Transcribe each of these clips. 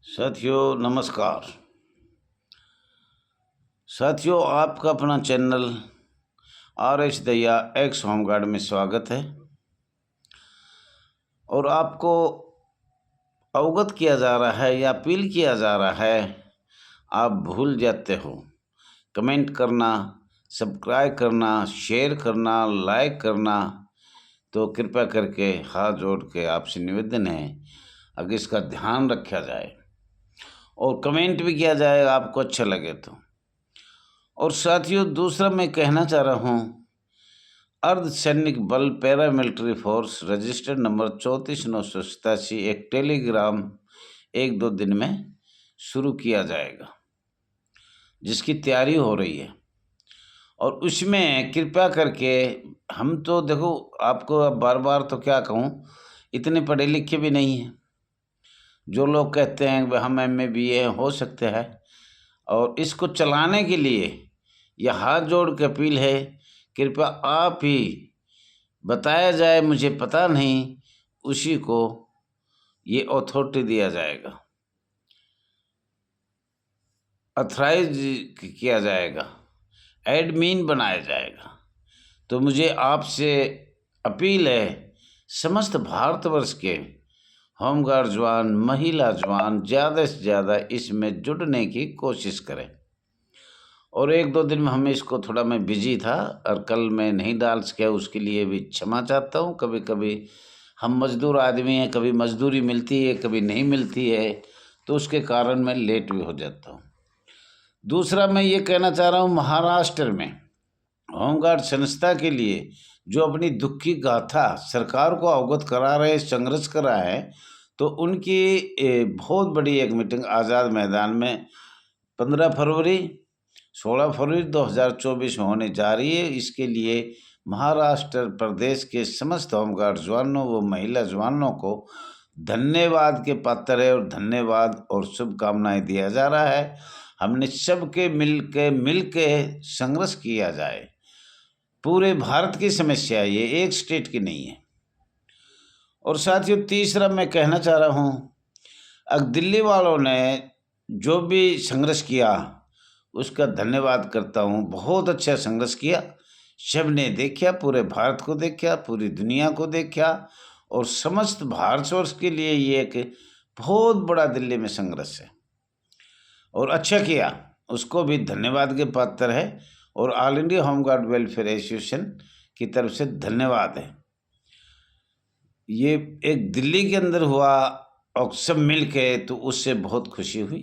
साथियों नमस्कार। साथियों आपका अपना channel RH Dahiya x home guard में स्वागत है और आपको अवगत किया जा रहा है या अपील किया जा रहा है, आप भूल जाते हो कमेंट करना, सब्सक्राइब करना, शेयर करना, लाइक करना। तो कृपया करके हाथ जोड़ के आपसे निवेदन है अगर इसका ध्यान रखा जाए और कमेंट भी किया जाए आपको अच्छा लगे तो। और साथियों दूसरा मैं कहना चाह रहा हूँ, अर्धसैनिक बल पैरामिलिट्री फोर्स रजिस्टर्ड नंबर 34,987 एक टेलीग्राम 1-2 दिन में शुरू किया जाएगा, जिसकी तैयारी हो रही है। और उसमें कृपया करके हम तो देखो आपको अब बार बार तो क्या कहूँ, इतने पढ़े लिखे भी नहीं हैं। जो लोग कहते हैं कि हम MA BA हो सकते हैं, और इसको चलाने के लिए यह हाथ जोड़ के अपील है, कृपया आप ही बताया जाए, मुझे पता नहीं, उसी को ये अथॉरिटी दिया जाएगा, अथराइज किया जाएगा, एडमिन बनाया जाएगा। तो मुझे आपसे अपील है, समस्त भारतवर्ष के होमगार्ड जवान, महिला जवान ज़्यादा से ज़्यादा इसमें जुड़ने की कोशिश करें। और 1-2 दिन में हमें इसको थोड़ा मैं बिजी था और कल मैं नहीं डाल सका, उसके लिए भी क्षमा चाहता हूँ। कभी कभी हम मजदूर आदमी हैं, कभी मजदूरी मिलती है कभी नहीं मिलती है, तो उसके कारण मैं लेट भी हो जाता हूँ। दूसरा मैं ये कहना चाह रहा हूँ, महाराष्ट्र में होमगार्ड संस्था के लिए जो अपनी दुख की गाथा सरकार को अवगत करा रहे, संघर्ष कर रहा है, तो उनकी बहुत बड़ी एक मीटिंग आज़ाद मैदान में 15 फरवरी 16 फरवरी 2024 में होने जा रही है। इसके लिए महाराष्ट्र प्रदेश के समस्त होमगार्ड जवानों व महिला जवानों को धन्यवाद के पात्र है और धन्यवाद और शुभकामनाएं दिया जा रहा है। हमने सबके मिल के संघर्ष किया जाए। पूरे भारत की समस्या है, ये एक स्टेट की नहीं है। और साथियों तीसरा मैं कहना चाह रहा हूँ, अब दिल्ली वालों ने जो भी संघर्ष किया उसका धन्यवाद करता हूँ। बहुत अच्छा संघर्ष किया, सब ने देखा, पूरे भारत को देखा, पूरी दुनिया को देखा, और समस्त भारतवर्ष के लिए ये एक बहुत बड़ा दिल्ली में संघर्ष है और अच्छा किया, उसको भी धन्यवाद के पात्र है। और all India home guard welfare association की तरफ से धन्यवाद है। ये एक दिल्ली के अंदर हुआ और सब मिल के, तो उससे बहुत खुशी हुई।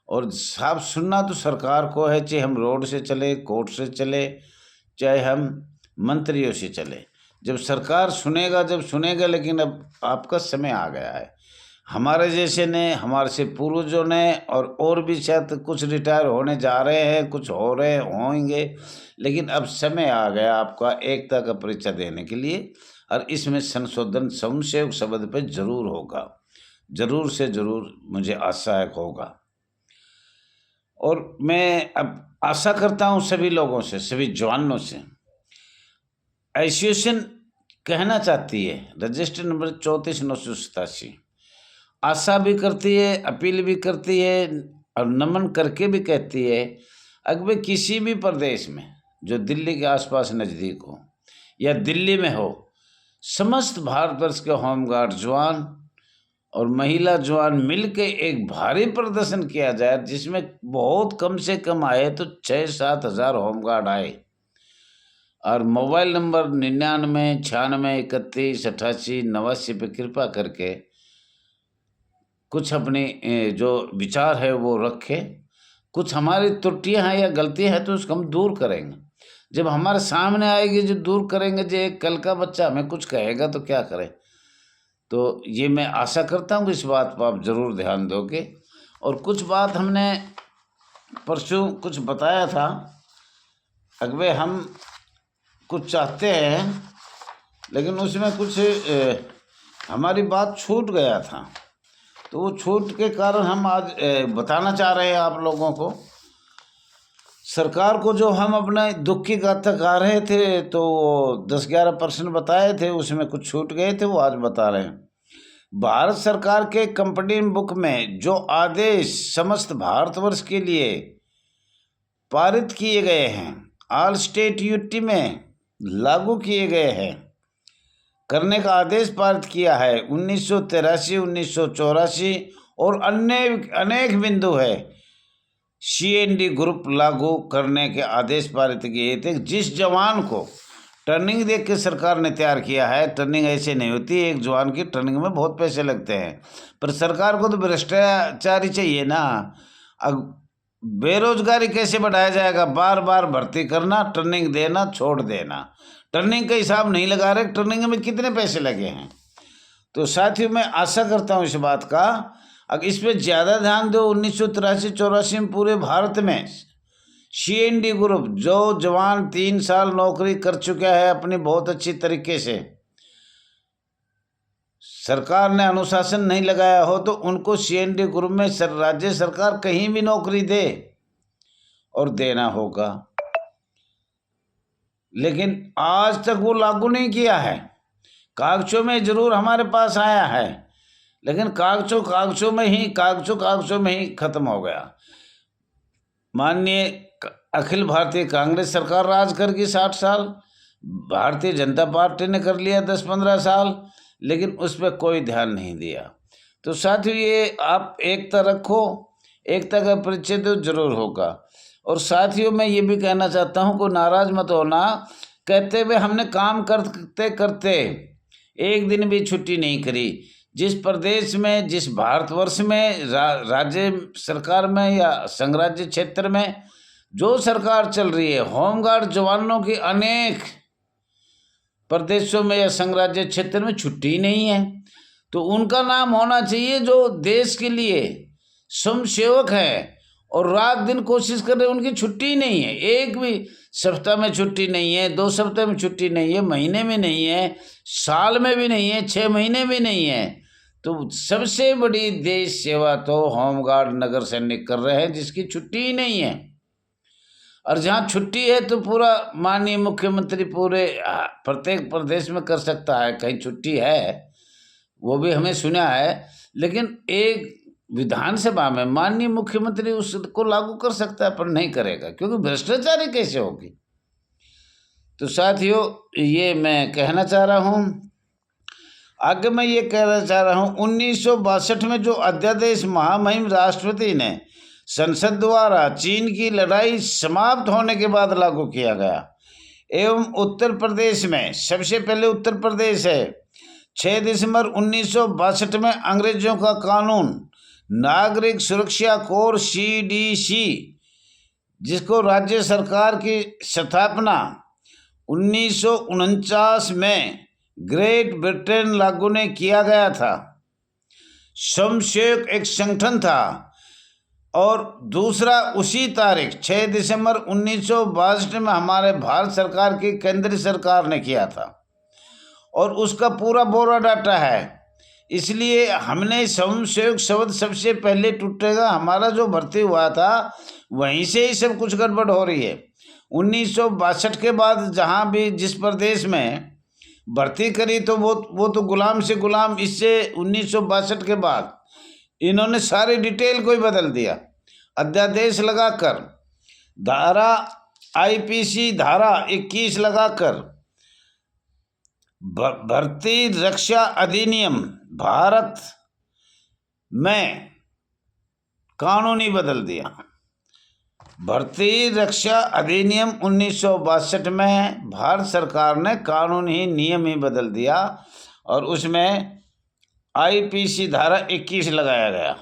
और साफ सुनना तो सरकार को है, चाहे हम रोड से चले, कोर्ट से चले, चाहे हम मंत्रियों से चले, जब सरकार सुनेगा जब सुनेगा। लेकिन अब आपका समय आ गया है, हमारे जैसे ने, हमारे से पूर्वजों ने, और भी शायद कुछ रिटायर होने जा रहे हैं, कुछ हो रहे होंगे, लेकिन अब समय आ गया आपका एकता का परिचय देने के लिए। और इसमें संशोधन स्वयंसेवक शब्द पे जरूर होगा, जरूर से जरूर मुझे आशा होगा। और मैं अब आशा करता हूँ सभी लोगों से, सभी जवानों से, एसोसिएशन कहना चाहती है रजिस्टर नंबर 34,987, आशा भी करती है, अपील भी करती है और नमन करके भी कहती है, अगर किसी भी प्रदेश में जो दिल्ली के आसपास नज़दीक हो या दिल्ली में हो, समस्त भारतवर्ष के होमगार्ड जवान और महिला जवान मिलके एक भारी प्रदर्शन किया जाए, जिसमें बहुत कम से कम आए तो 6-7 हज़ार होमगार्ड आए। और मोबाइल नंबर 99 96 31 88 89 पे कृपा करके कुछ अपने जो विचार है वो रखें। कुछ हमारी त्रुटियां हैं या गलतियां हैं तो उसको हम दूर करेंगे, जब हमारे सामने आएगी जो दूर करेंगे। जो एक कल का बच्चा हमें कुछ कहेगा तो क्या करें। तो ये मैं आशा करता हूँ कि इस बात पर आप ज़रूर ध्यान दोगे। और कुछ बात हमने परसों कुछ बताया था, अगवे हम कुछ चाहते हैं लेकिन उसमें कुछ हमारी बात छूट गया था, तो वो छूट के कारण हम आज बताना चाह रहे हैं आप लोगों को। सरकार को जो हम अपने दुख की गाथा गा रहे थे, तो 10-11% बताए थे, उसमें कुछ छूट गए थे, वो आज बता रहे हैं। भारत सरकार के कंपनी बुक में जो आदेश समस्त भारतवर्ष के लिए पारित किए गए हैं, ऑल स्टेट यूटी में लागू किए गए हैं, करने का आदेश पारित किया है 1983, 1984 और अन्य अनेक बिंदु है। CND ग्रुप लागू करने के आदेश पारित किए थे। जिस जवान को टर्निंग देख के सरकार ने तैयार किया है, टर्निंग ऐसे नहीं होती, एक जवान की टर्निंग में बहुत पैसे लगते हैं, पर सरकार को तो भ्रष्टाचारी चाहिए ना। अब बेरोजगारी कैसे बढ़ाया जाएगा? बार बार भर्ती करना, टर्निंग देना, छोड़ देना, टर्निंग का हिसाब नहीं लगा रहे, टर्निंग में कितने पैसे लगे हैं। तो साथियों, मैं आशा करता हूँ इस बात का, अगर इस पर ज़्यादा ध्यान दो। 1983-84 में पूरे भारत में CND ग्रुप जो जवान 3 साल नौकरी कर चुका है अपनी बहुत अच्छी तरीके से, सरकार ने अनुशासन नहीं लगाया हो तो उनको CND ग्रुप में राज्य सरकार कहीं भी नौकरी दे और देना होगा। लेकिन आज तक वो लागू नहीं किया है। कागजों में जरूर हमारे पास आया है, लेकिन कागजों में ही खत्म हो गया। माननीय अखिल भारतीय कांग्रेस सरकार राज कर गई 60 साल, भारतीय जनता पार्टी ने कर लिया 10-15 साल, लेकिन उस पर कोई ध्यान नहीं दिया। तो साथियों, ये आप एकता रखो, एकता का परिचय तो जरूर होगा। और साथियों, मैं ये भी कहना चाहता हूँ, को नाराज मत होना, कहते हुए हमने काम करते करते एक दिन भी छुट्टी नहीं करी। जिस प्रदेश में, जिस भारतवर्ष में, राज्य सरकार में या संघराज्य क्षेत्र में जो सरकार चल रही है, होमगार्ड जवानों की अनेक प्रदेशों में या संघराज्य क्षेत्र में छुट्टी नहीं है। तो उनका नाम होना चाहिए जो देश के लिए स्वयंसेवक है और रात दिन कोशिश कर रहे, उनकी छुट्टी नहीं है। एक भी सप्ताह में छुट्टी नहीं है, 2 सप्ताह में छुट्टी नहीं है, महीने में नहीं है, साल में भी नहीं है, 6 महीने भी नहीं है। तो सबसे बड़ी देश सेवा तो होमगार्ड नगर सैनिक कर रहे हैं, जिसकी छुट्टी ही नहीं है। और जहाँ छुट्टी है तो पूरा माननीय मुख्यमंत्री पूरे प्रत्येक प्रदेश में कर सकता है। कहीं छुट्टी है वो भी हमें सुना है, लेकिन एक विधानसभा में माननीय मुख्यमंत्री उसको लागू कर सकता है, पर नहीं करेगा, क्योंकि भ्रष्टाचारी कैसे होगी। तो साथियों, ये मैं कहना चाह रहा हूँ। आगे मैं ये कहना चाह रहा हूँ, 1962 में जो अध्यादेश महामहिम राष्ट्रपति ने संसद द्वारा चीन की लड़ाई समाप्त होने के बाद लागू किया गया, एवं उत्तर प्रदेश में, सबसे पहले उत्तर प्रदेश है, 6 दिसंबर 1962 में अंग्रेजों का कानून नागरिक सुरक्षा कोर CDC, जिसको राज्य सरकार की स्थापना 1949 में ग्रेट ब्रिटेन लागू ने किया गया था। स्वयंसेवक एक संगठन था। और दूसरा, उसी तारीख 6 दिसंबर 1962 में हमारे भारत सरकार की केंद्रीय सरकार ने किया था, और उसका पूरा ब्यौरा डाटा है। इसलिए हमने स्वयंसेवक शब्द सबसे पहले टूटेगा। हमारा जो भर्ती हुआ था वहीं से ही सब कुछ गड़बड़ हो रही है। 1962 के बाद जहाँ भी जिस प्रदेश में भर्ती करी तो वो तो गुलाम से गुलाम। इससे 1962 के बाद इन्होंने सारी डिटेल को ही बदल दिया, अध्यादेश लगाकर, धारा IPC धारा 21 लगाकर भर्ती रक्षा अधिनियम भारत में कानूनी बदल दिया। भर्ती रक्षा अधिनियम 1962 में भारत सरकार ने कानूनी नियम ही बदल दिया, और उसमें IPC धारा 21 लगाया गया,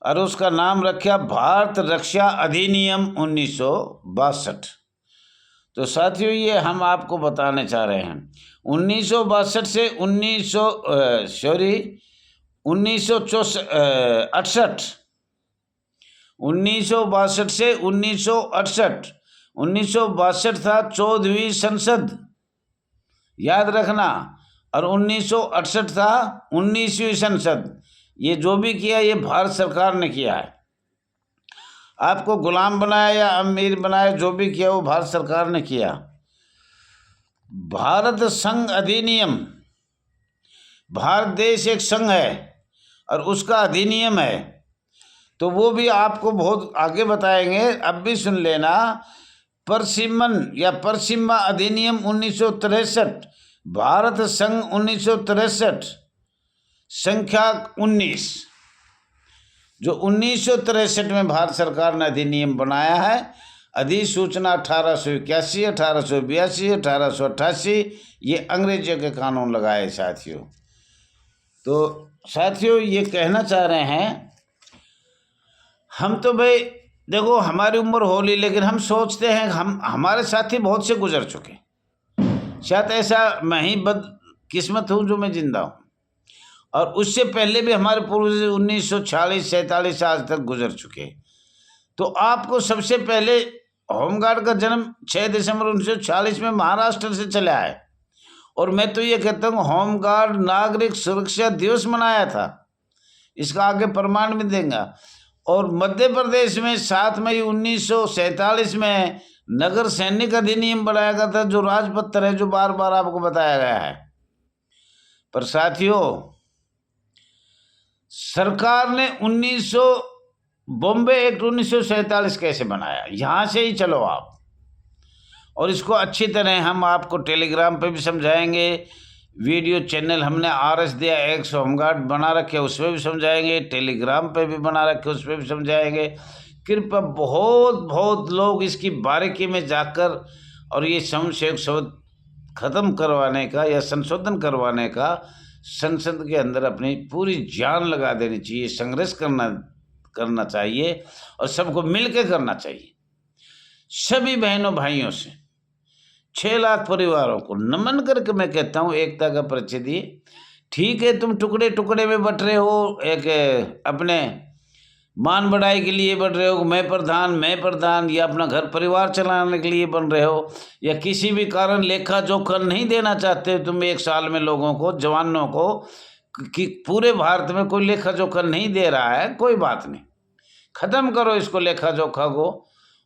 और उसका नाम रखा भारत रक्षा अधिनियम 1962। तो साथियों, ये हम आपको बताने चाह रहे हैं, 1962 से 1962 से 1968। 1962 था 14वीं संसद, याद रखना, और 1968 था 19वीं संसद। ये जो भी किया ये भारत सरकार ने किया है। आपको गुलाम बनाया या अमीर बनाया, जो भी किया वो भारत सरकार ने किया। भारत संघ अधिनियम भारत देश एक संघ है और उसका अधिनियम है, तो वो भी आपको बहुत आगे बताएंगे। अब भी सुन लेना। परसिमन या परसिमा अधिनियम 1963, भारत संघ 1963, संख्या 19, जो 1963 में भारत सरकार ने अधिनियम बनाया है। अधिसूचना 1881, 1882, 1888, ये अंग्रेजों के कानून लगाए साथियों। तो साथियों ये कहना चाह रहे हैं, हम तो भाई देखो हमारी उम्र हो ली, लेकिन हम सोचते हैं हमारे साथी बहुत से गुजर चुके, शायद ऐसा मैं ही बदकिस्मत हूँ जो मैं जिंदा हूँ, और उससे पहले भी हमारे पूर्वज 1946-47 आज तक गुजर चुके। तो आपको सबसे पहले होमगार्ड का जन्म 6 दिसंबर 1946 में महाराष्ट्र से चला है, और मैं तो ये कहता हूँ होमगार्ड नागरिक सुरक्षा दिवस मनाया था, इसका आगे प्रमाण भी देंगे। और मध्य प्रदेश में 7 मई 1947 में नगर सैनिक अधिनियम बनाया गया था, जो राजपत्र है, जो बार बार आपको बताया गया है। पर साथियों सरकार ने बॉम्बे एक्ट 1947 कैसे बनाया, यहाँ से ही चलो आप, और इसको अच्छी तरह हम आपको टेलीग्राम पे भी समझाएंगे। वीडियो चैनल हमने RS दिया एक्स होमगार्ड बना रखे, उसमें भी समझाएंगे, टेलीग्राम पे भी बना रखे, उसमें भी समझाएंगे। कृपया बहुत लोग इसकी बारीकी में जाकर और ये संशय ख़त्म करवाने का या संशोधन करवाने का संसद के अंदर अपनी पूरी जान लगा देनी चाहिए, संघर्ष करना चाहिए, और सबको मिल के करना चाहिए। सभी बहनों भाइयों से 6 लाख परिवारों को नमन करके मैं कहता हूँ, एकता का परिचय दिए। ठीक है, तुम टुकड़े टुकड़े में बट रहे हो, एक अपने मान बढ़ाई के लिए बढ़ रहे हो, मैं प्रधान, या अपना घर परिवार चलाने के लिए बन रहे हो, या किसी भी कारण लेखा जोखा नहीं देना चाहते तुम 1 साल में लोगों को, जवानों को, कि पूरे भारत में कोई लेखा जोखा नहीं दे रहा है, कोई बात नहीं, ख़त्म करो इसको लेखा जोखा को।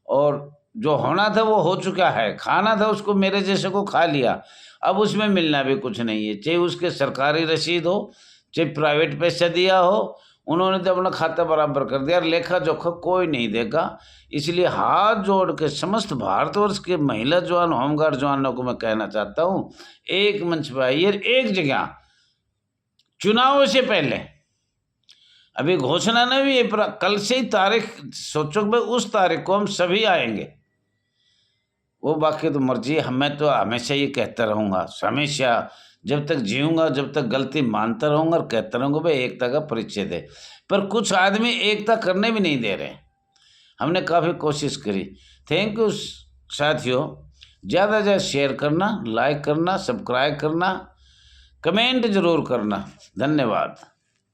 और जो होना था वो हो चुका है, खाना था उसको मेरे जैसे को खा लिया, अब उसमें मिलना भी कुछ नहीं है, चाहे उसके सरकारी रसीद हो चाहे प्राइवेट पैसा दिया हो, उन्होंने तो अपना खाता बराबर कर दिया, लेखा जोखा कोई नहीं देगा। इसलिए हाथ जोड़ के समस्त भारतवर्ष के महिला जवान, होमगार्ड जवानों को मैं कहना चाहता हूँ, एक मंच पर आइए, एक जगह चुनाव से पहले, अभी घोषणा नहीं हुई है, कल से ही तारीख सोचो भाई, उस तारीख को हम सभी आएंगे। वो बाकी तो मर्जी है, मैं तो हमेशा ये कहता रहूँगा, हमेशा जब तक जीऊँगा, जब तक गलती मानता रहूँगा और कहता रहूँगा भाई एकता का परिचय दे। पर कुछ आदमी एकता करने भी नहीं दे रहे, हमने काफ़ी कोशिश करी। थैंक यू साथियों, ज़्यादा से ज़्यादा शेयर करना, लाइक करना, सब्सक्राइब करना, कमेंट ज़रूर करना। धन्यवाद।